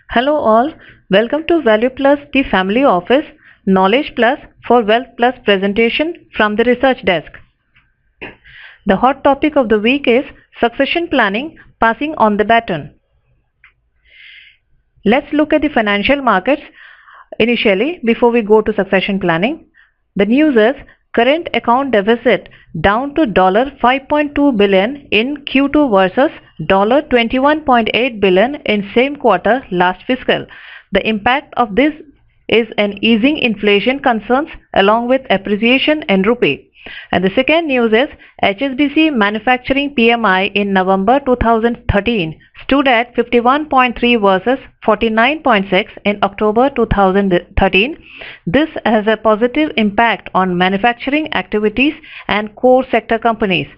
Hello all, welcome to Value Plus the Family Office Knowledge Plus for Wealth Plus presentation from the research desk. The hot topic of the week is succession planning, passing on the baton. Let's look at the financial markets initially before we go to succession planning. The news is current account deficit down to $5.2 billion in Q2 versus $21.8 billion in same quarter last fiscal. The impact of this is an easing inflation concerns along with appreciation in rupee. And the second news is HSBC manufacturing PMI in November 2013 stood at 51.3 versus 49.6 in October 2013. This has a positive impact on manufacturing activities and core sector companies.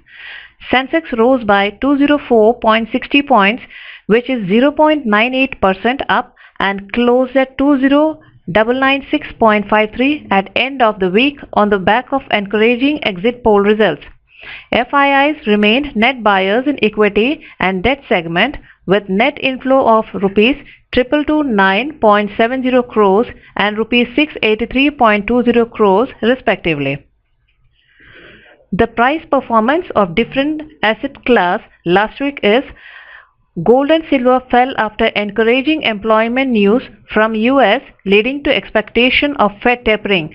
Sensex rose by 204.60 points, which is 0.98% up, and closed at 20996.53 at end of the week on the back of encouraging exit poll results. FIIs remained net buyers in equity and debt segment with net inflow of rupees 229.70 crores and rupees 683.20 crores respectively. The price performance of different asset class last week is gold and silver fell after encouraging employment news from US leading to expectation of Fed tapering.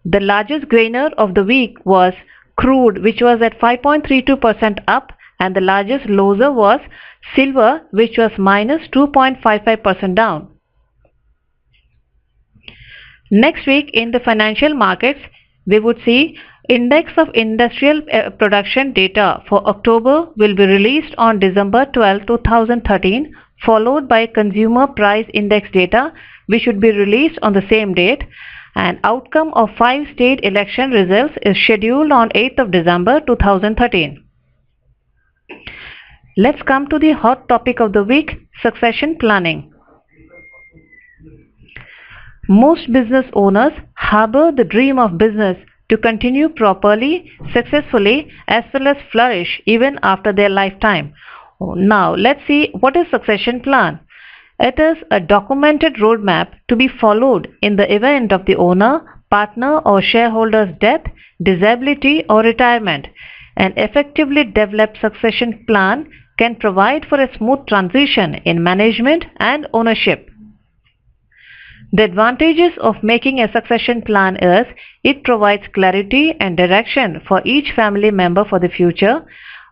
The largest gainer of the week was crude, which was at 5.32% up, and the largest loser was silver, which was minus 2.55% down. Next week in the financial markets, we would see Index of Industrial Production data for October will be released on December 12, 2013, followed by Consumer Price Index data, which should be released on the same date. And outcome of 5 state election results is scheduled on 8th of December 2013. Let's come to the hot topic of the week, succession planning. Most business owners harbor the dream of business to continue properly, successfully, as well as flourish even after their lifetime. Now, let's see what is succession plan. It is a documented roadmap to be followed in the event of the owner, partner or shareholder's death, disability or retirement. An effectively developed succession plan can provide for a smooth transition in management and ownership. The advantages of making a succession plan is it provides clarity and direction for each family member for the future.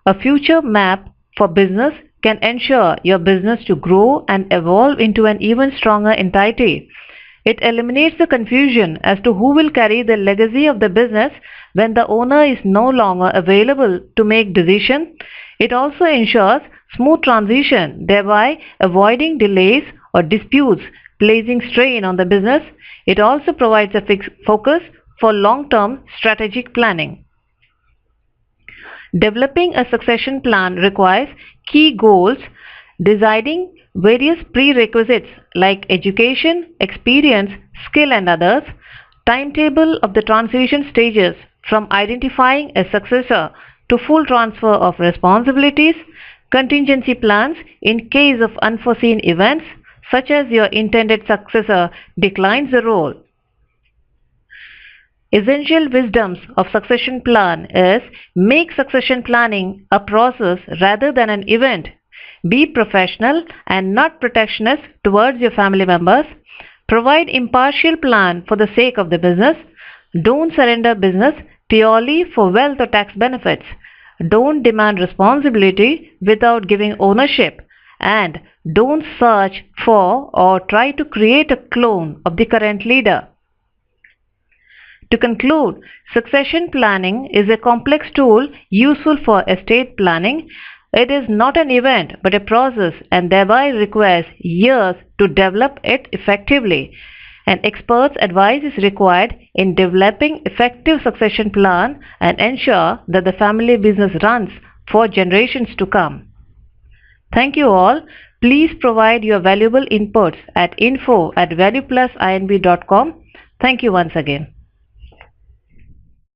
A future map for business can ensure your business to grow and evolve into an even stronger entity. It eliminates the confusion as to who will carry the legacy of the business when the owner is no longer available to make decisions. It also ensures smooth transition, thereby avoiding delays or disputes placing strain on the business. It also provides a fixed focus for long-term strategic planning. Developing a succession plan requires key goals, deciding various prerequisites like education, experience, skill and others, timetable of the transition stages from identifying a successor to full transfer of responsibilities, contingency plans in case of unforeseen events, such as your intended successor declines the role. Essential wisdoms of succession plan is make succession planning a process rather than an event. Be professional and not protectionist towards your family members. Provide impartial plan for the sake of the business. Don't surrender business purely for wealth or tax benefits. Don't demand responsibility without giving ownership. And don't search for or try to create a clone of the current leader. To conclude, succession planning is a complex tool useful for estate planning. It is not an event but a process and thereby requires years to develop it effectively. An expert's advice is required in developing effective succession plan and ensure that the family business runs for generations to come. Thank you all. Please provide your valuable inputs at info@valueplusinb.com. Thank you once again.